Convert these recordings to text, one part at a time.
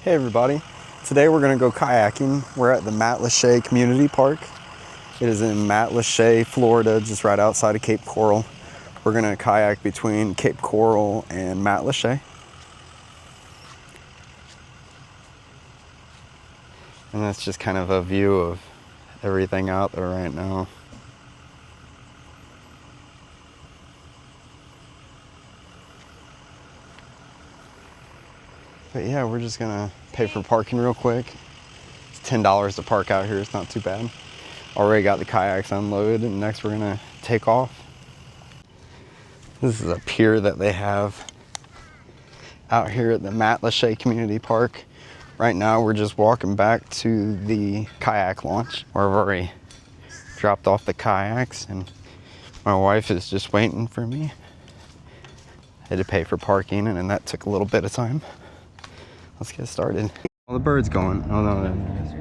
Hey everybody, today we're going to go kayaking. We're at the Matlacha Community Park. It is in Matlacha, Florida, just right outside of Cape Coral. We're going to kayak between Cape Coral and Matlacha. And that's just kind of a view of everything out there right now. But yeah, we're just gonna pay for parking real quick. It's $10 to park out here, it's not too bad. Already got the kayaks unloaded, and next we're gonna take off. This is a pier that they have out here at the Matlacha Community Park. Right now we're just walking back to the kayak launch, where I've already dropped off the kayaks, and my wife is just waiting for me. I had to pay for parking, and that took a little bit of time. Let's get started. Oh, the bird's going. Oh no, there it is.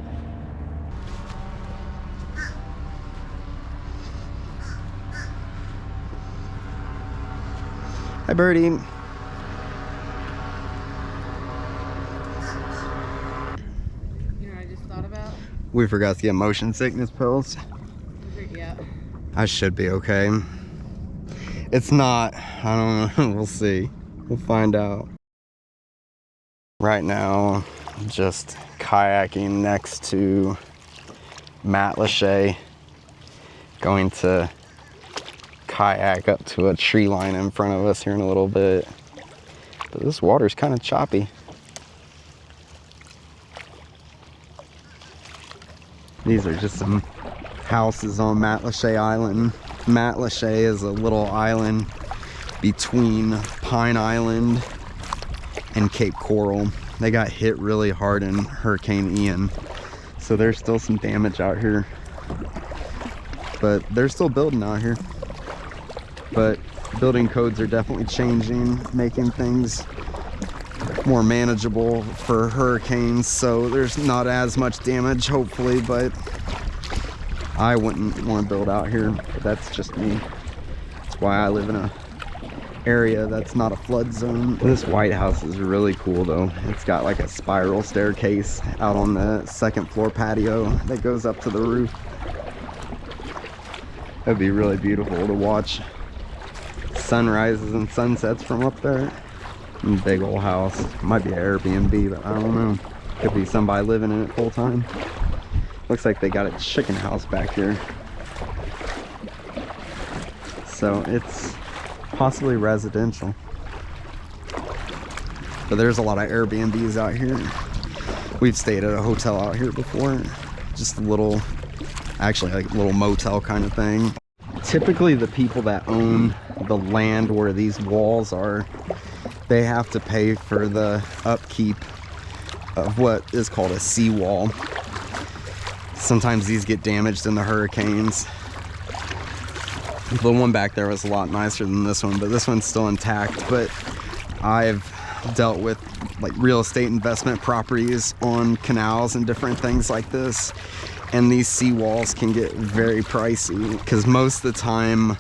Hi, birdie. You know what I just thought about? We forgot to get motion sickness pills. Yeah. I should be okay. It's not. I don't know. We'll see. We'll find out. Right now, just kayaking next to Matlacha. Going to kayak up to a tree line in front of us here in a little bit. But this water's kind of choppy. These are just some houses on Matlacha Island. Matlacha is a little island between Pine Island and Cape Coral. They got hit really hard in Hurricane Ian, so there's still some damage out here, but they're still building out here. But building codes are definitely changing, making things more manageable for hurricanes, so there's not as much damage, hopefully. But I wouldn't want to build out here, but that's just me. That's why I live in a area that's not a flood zone. This White House is really cool though. It's got like a spiral staircase out on the second floor patio that goes up to the roof. That'd be really beautiful to watch sunrises and sunsets from up there. Big old house. Might be an Airbnb, but I don't know. Could be somebody living in it full time. Looks like they got a chicken house back here, so it's possibly residential. But there's a lot of Airbnbs out here. We've stayed at a hotel out here before. Just a little, actually like a little motel kind of thing. Typically the people that own the land where these walls are, they have to pay for the upkeep of what is called a seawall. Sometimes these get damaged in the hurricanes. The one back there was a lot nicer than this one, but this one's still intact. But I've dealt with like real estate investment properties on canals and different things like this, and these seawalls can get very pricey because most of the time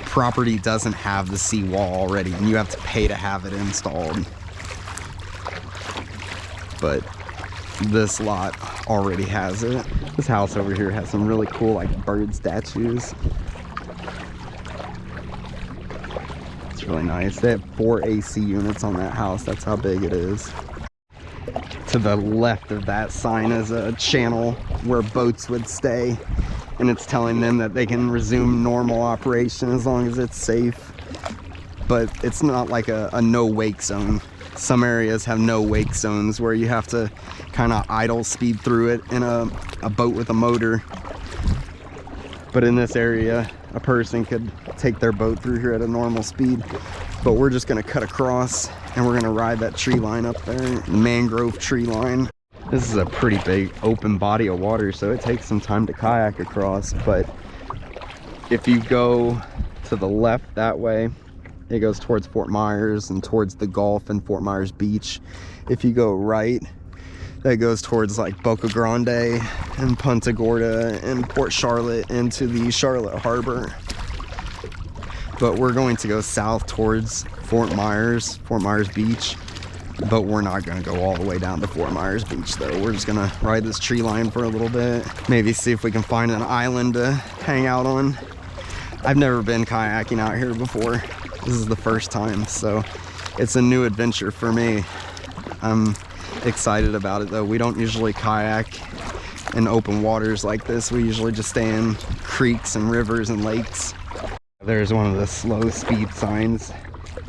property doesn't have the seawall already, and you have to pay to have it installed. But this lot already has it. This house over here has some really cool like bird statues. Really nice. They have 4 AC units on that house. That's how big it is. To the left of that sign is a channel where boats would stay, and it's telling them that they can resume normal operation as long as it's safe. But it's not like a no wake zone. Some areas have no wake zones where you have to kind of idle speed through it in a boat with a motor. But in this area, a person could take their boat through here at a normal speed. But we're just gonna cut across and we're gonna ride that tree line up there, the mangrove tree line. This is a pretty big open body of water, so it takes some time to kayak across. But if you go to the left that way, it goes towards Fort Myers and towards the Gulf and Fort Myers Beach. If you go right, that goes towards like Boca Grande and Punta Gorda and Port Charlotte into the Charlotte Harbor. But we're going to go south towards Fort Myers Beach. But we're not gonna go all the way down to Fort Myers Beach though. We're just gonna ride this tree line for a little bit. Maybe see if we can find an island to hang out on. I've never been kayaking out here before. This is the first time, so it's a new adventure for me. I'm excited about it though. We don't usually kayak in open waters like this. We usually just stay in creeks and rivers and lakes. There's one of the slow speed signs.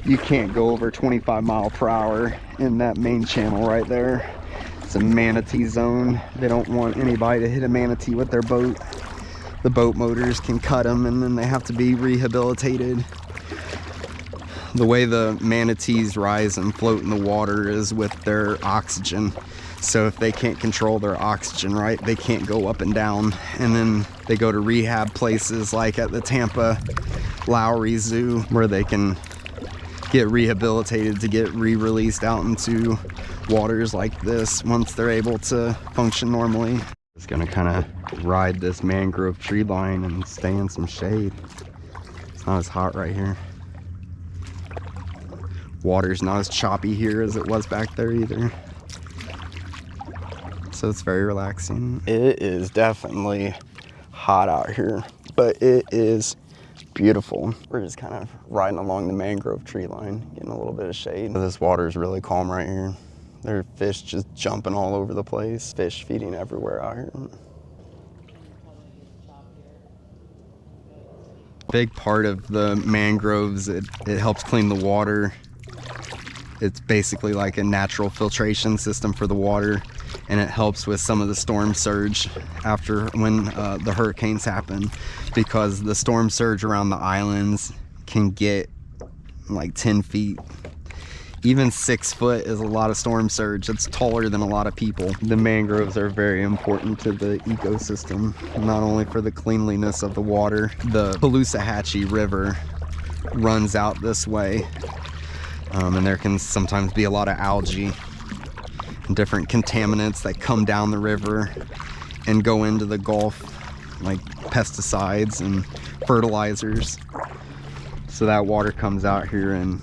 You can't go over 25 miles per hour in that main channel right there. It's a manatee zone. They don't want anybody to hit a manatee with their boat. The boat motors can cut them and then they have to be rehabilitated. The way the manatees rise and float in the water is with their oxygen. So if they can't control their oxygen right, they can't go up and down. And then they go to rehab places like at the Tampa Lowry Zoo where they can get rehabilitated to get re-released out into waters like this once they're able to function normally. Just gonna kind of ride this mangrove tree line and stay in some shade. It's not as hot right here. Water's not as choppy here as it was back there either. So it's very relaxing. It is definitely hot out here, but it is beautiful. We're just kind of riding along the mangrove tree line, getting a little bit of shade. This water is really calm right here. There are fish just jumping all over the place. Fish feeding everywhere out here. Big part of the mangroves, it helps clean the water. It's basically like a natural filtration system for the water, and it helps with some of the storm surge after when the hurricanes happen, because the storm surge around the islands can get like 10 feet. Even 6 foot is a lot of storm surge. It's taller than a lot of people. The mangroves are very important to the ecosystem, not only for the cleanliness of the water. The Caloosahatchee River runs out this way. And there can sometimes be a lot of algae and different contaminants that come down the river and go into the Gulf, like pesticides and fertilizers. So that water comes out here and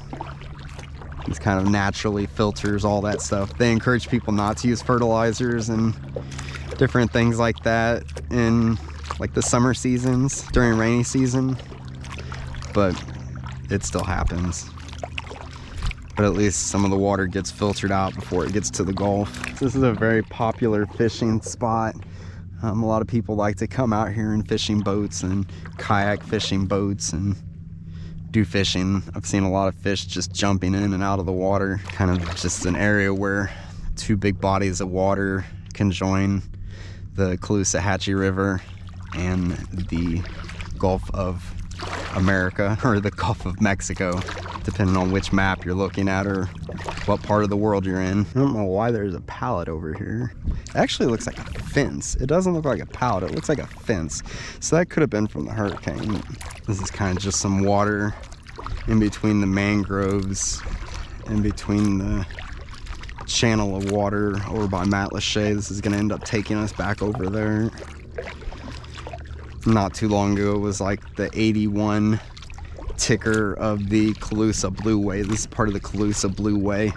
just kind of naturally filters all that stuff. They encourage people not to use fertilizers and different things like that in like the summer seasons, during rainy season, but it still happens. But at least some of the water gets filtered out before it gets to the Gulf. This is a very popular fishing spot. A lot of people like to come out here in fishing boats and kayak fishing boats and do fishing. I've seen a lot of fish just jumping in and out of the water. Kind of just an area where two big bodies of water can join, the Caloosahatchee River and the Gulf of America, or the Gulf of Mexico, depending on which map you're looking at or what part of the world you're in. I don't know why there's a pallet over here. It actually looks like a fence. It doesn't look like a pallet, it looks like a fence. So that could have been from the hurricane. This is kind of just some water in between the mangroves, in between the channel of water over by Matlacha. This is gonna end up taking us back over there. Not too long ago, it was like the 81 ticker of the Calusa Blue Way. This is part of the Calusa Blue Way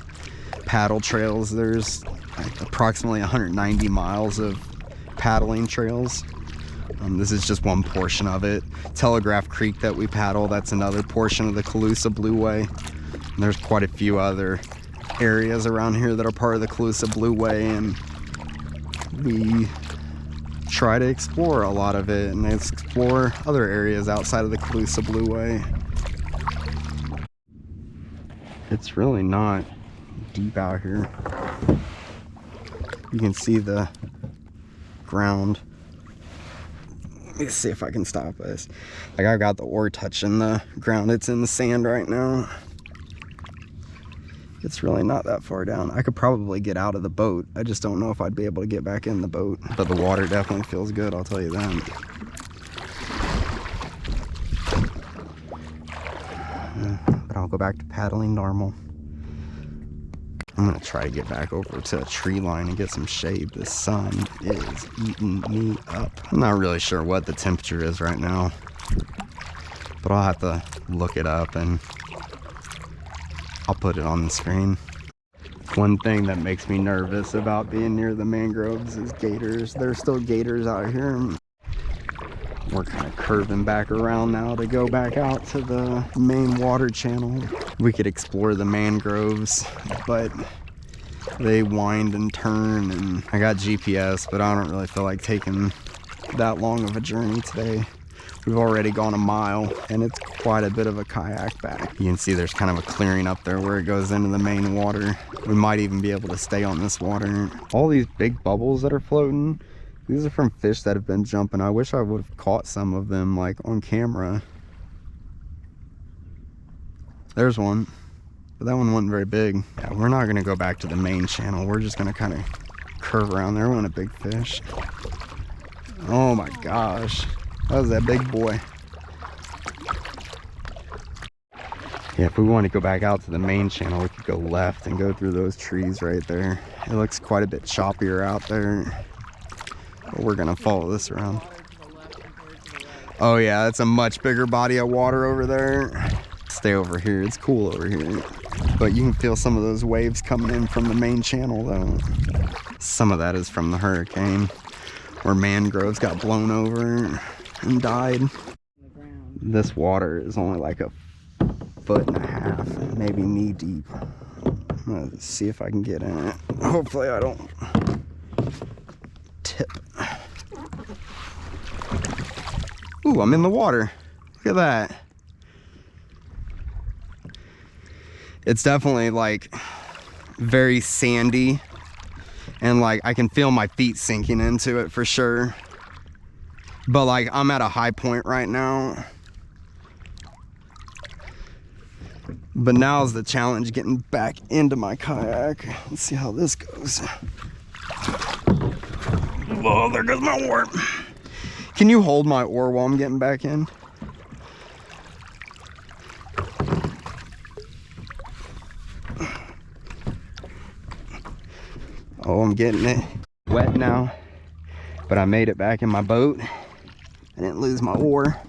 paddle trails. There's like approximately 190 miles of paddling trails. This is just one portion of it. Telegraph Creek that we paddle, that's another portion of the Calusa Blue Way. And there's quite a few other areas around here that are part of the Calusa Blue Way, and we try to explore a lot of it and explore other areas outside of the Calusa Blue Way. It's really not deep out here. You can see the ground. Let me see if I can stop this. Like, I've got the oar touching the ground. It's in the sand right now. It's really not that far down. I could probably get out of the boat. I just don't know if I'd be able to get back in the boat. But the water definitely feels good, I'll tell you that. But I'll go back to paddling normal. I'm gonna try to get back over to a tree line and get some shade. The sun is eating me up. I'm not really sure what the temperature is right now, but I'll have to look it up and I'll put it on the screen. One thing that makes me nervous about being near the mangroves is gators. There's still gators out here. We're kind of curving back around now to go back out to the main water channel. We could explore the mangroves, but they wind and turn, and I got GPS, but I don't really feel like taking that long of a journey today. We've already gone a mile, and it's quite a bit of a kayak back. You can see there's kind of a clearing up there where it goes into the main water. We might even be able to stay on this water. All these big bubbles that are floating, these are from fish that have been jumping. I wish I would have caught some of them like on camera. There's one, but that one wasn't very big. Yeah, we're not gonna go back to the main channel. We're just gonna kind of curve around there. Want a big fish. Oh my gosh, that was that big boy. Yeah, if we want to go back out to the main channel, we could go left and go through those trees right there. It looks quite a bit choppier out there. But we're gonna follow this around. Oh yeah, that's a much bigger body of water over there. Stay over here, it's cool over here. But you can feel some of those waves coming in from the main channel though. Some of that is from the hurricane, where mangroves got blown over and died. This water is only like a 1.5 feet, maybe knee deep. I'm gonna see if I can get in it. Hopefully I don't tip. Ooh, I'm in the water. Look at that. It's definitely like very sandy, and like I can feel my feet sinking into it for sure. But like I'm at a high point right now. But now's the challenge, getting back into my kayak. Let's see how this goes. Oh, there goes my oar. Can you hold my oar while I'm getting back in? Oh, I'm getting it wet now, but I made it back in my boat. I didn't lose my oar,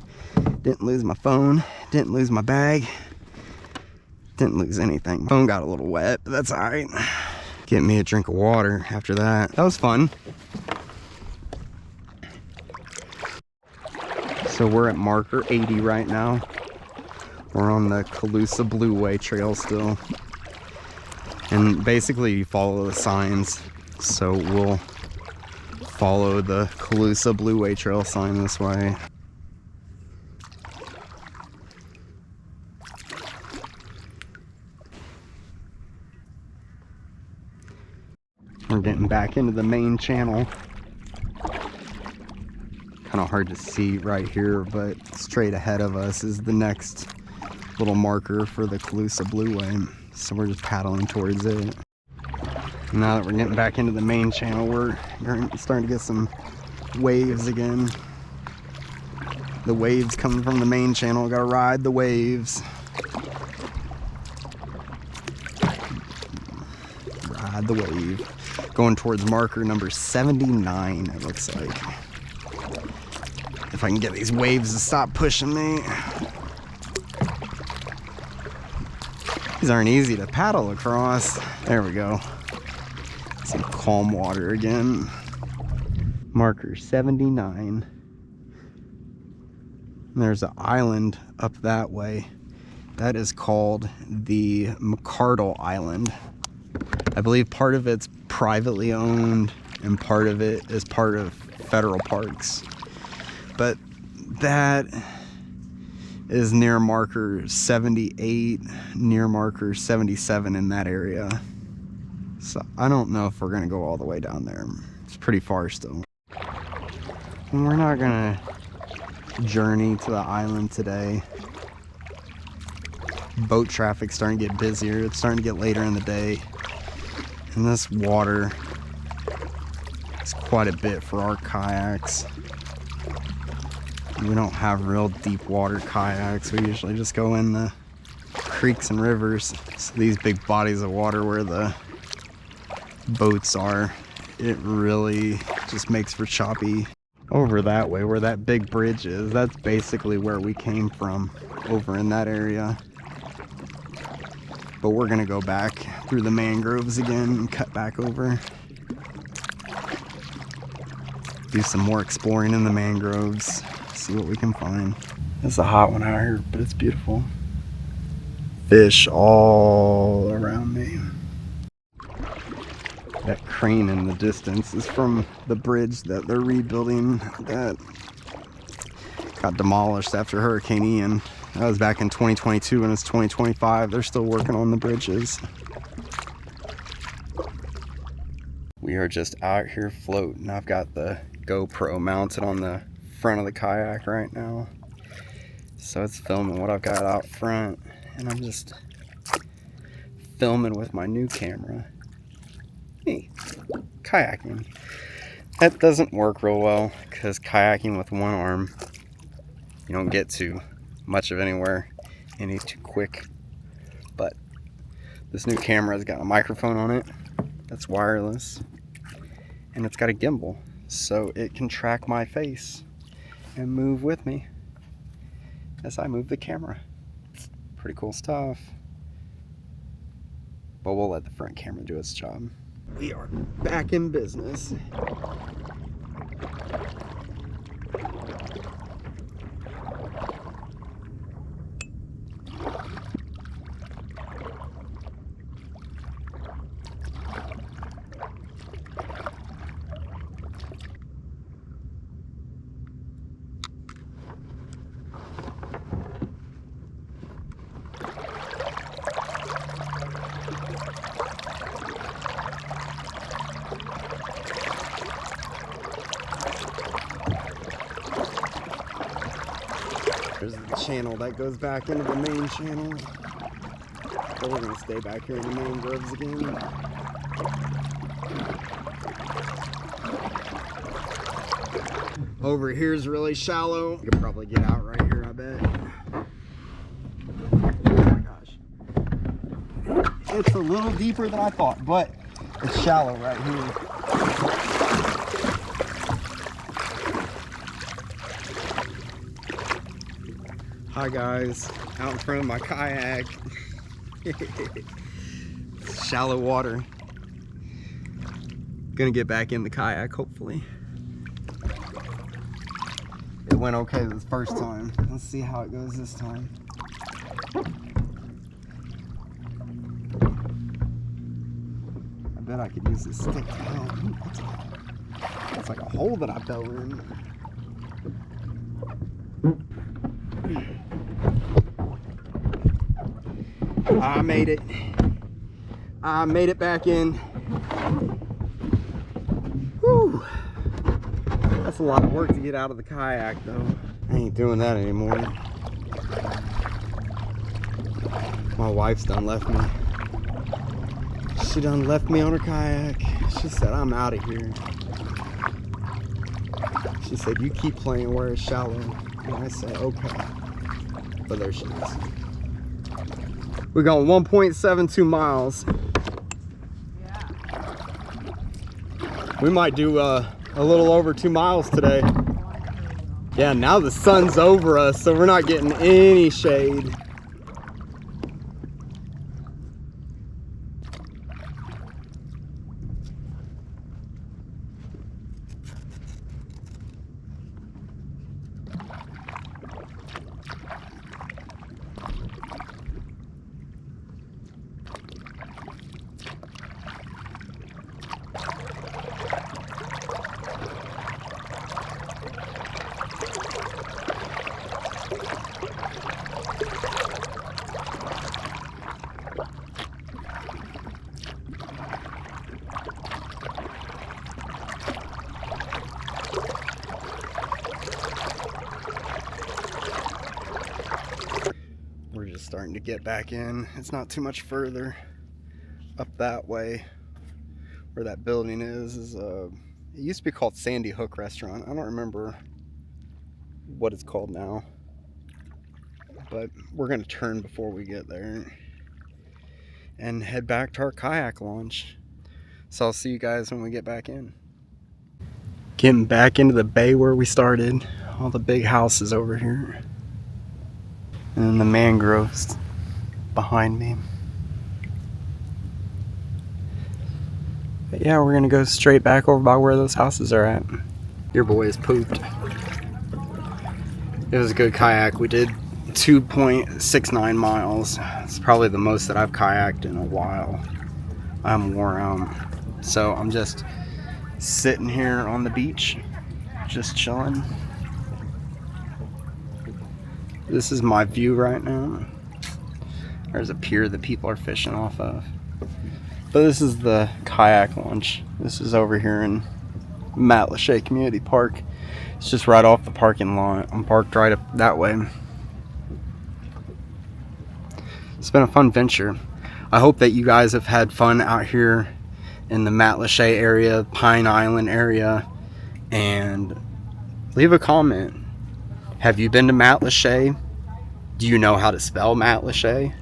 didn't lose my phone, didn't lose my bag, didn't lose anything. My phone got a little wet, but that's all right. Getting me a drink of water after that. That was fun. So we're at marker 80 right now. We're on the Calusa Blueway Trail still. And basically you follow the signs. So we'll follow the Calusa Blueway Trail sign this way. We're getting back into the main channel. Kind of hard to see right here, but straight ahead of us is the next little marker for the Calusa Blueway. So we're just paddling towards it. Now that we're getting back into the main channel, we're starting to get some waves again. The waves coming from the main channel, gotta ride the waves. Ride the wave. Going towards marker number 79, it looks like. If I can get these waves to stop pushing me. These aren't easy to paddle across. There we go. Some calm water again. Marker 79. There's an island up that way. That is called the McCardle Island. I believe part of it's privately owned and part of it is part of federal parks. But that is near marker 78, near marker 77 in that area. So I don't know if we're gonna go all the way down there. It's pretty far still. And we're not gonna journey to the island today. Boat traffic's starting to get busier. It's starting to get later in the day. And this water is quite a bit for our kayaks. We don't have real deep water kayaks. We usually just go in the creeks and rivers. So these big bodies of water where the boats are, it really just makes for choppy. Over that way where that big bridge is, that's basically where we came from, over in that area. But we're gonna go back through the mangroves again and cut back over. Do some more exploring in the mangroves, see what we can find. It's a hot one out here, but it's beautiful. Fish all around me. That crane in the distance is from the bridge that they're rebuilding that got demolished after Hurricane Ian. That was back in 2022 and it's 2025. They're still working on the bridges. We are just out here floating. I've got the GoPro mounted on the front of the kayak right now. So it's filming what I've got out front. And I'm just filming with my new camera. Hey, kayaking. That doesn't work real well because kayaking with one arm, you don't get to much of anywhere any too quick. But this new camera's got a microphone on it that's wireless, and it's got a gimbal so it can track my face and move with me as I move the camera. Pretty cool stuff. But we'll let the front camera do its job. We are back in business. There's the channel that goes back into the main channel. But we're gonna stay back here in the mangroves again. Over here is really shallow. You could probably get out right here, I bet. Oh my gosh. It's a little deeper than I thought, but it's shallow right here. Hi guys, out in front of my kayak. Shallow water. Gonna get back in the kayak hopefully. It went okay this first time. Let's see how it goes this time. I bet I could use this stick to help. That's like a hole that I fell in. I made it. I made it back in. Whew. That's a lot of work to get out of the kayak though. I ain't doing that anymore. My wife's done left me. She done left me on her kayak. She said, I'm out of here. She said, you keep playing where it's shallow. And I said, okay. But there she is. We're going 1.72 miles. Yeah. We might do a little over 2 miles today. Yeah, now the sun's over us, so we're not getting any shade. We're just starting to get back in. It's not too much further up that way. Where that building is it used to be called Sandy Hook Restaurant. I don't remember what it's called now. But we're gonna turn before we get there and head back to our kayak launch. So I'll see you guys when we get back in. Getting back into the bay where we started. All the big houses over here. And then the mangroves behind me. But yeah, we're gonna go straight back over by where those houses are at. Your boy is pooped. It was a good kayak. We did 2.69 miles. It's probably the most that I've kayaked in a while. I'm worn out. So I'm just sitting here on the beach, just chilling. This is my view right now. There's a pier that people are fishing off of. But this is the kayak launch. This is over here in Matlacha Community Park. It's just right off the parking lot. I'm parked right up that way. It's been a fun venture. I hope that you guys have had fun out here in the Matlacha area, Pine Island area, and leave a comment. Have you been to Matlacha? Do you know how to spell Matlacha?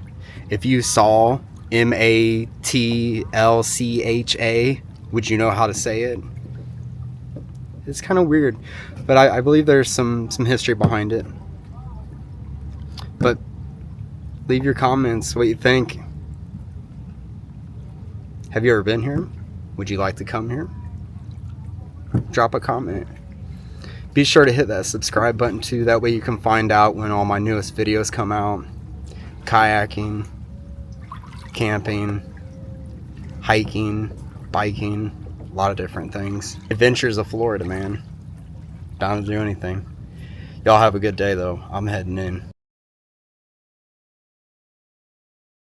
If you saw Matlcha, would you know how to say it? It's kind of weird, but I believe there's some history behind it. But leave your comments, what you think. Have you ever been here? Would you like to come here? Drop a comment. Be sure to hit that subscribe button too, that way you can find out when all my newest videos come out. Kayaking, camping, hiking, biking, a lot of different things. Adventures of Florida, man. Down to do anything. Y'all have a good day though. I'm heading in.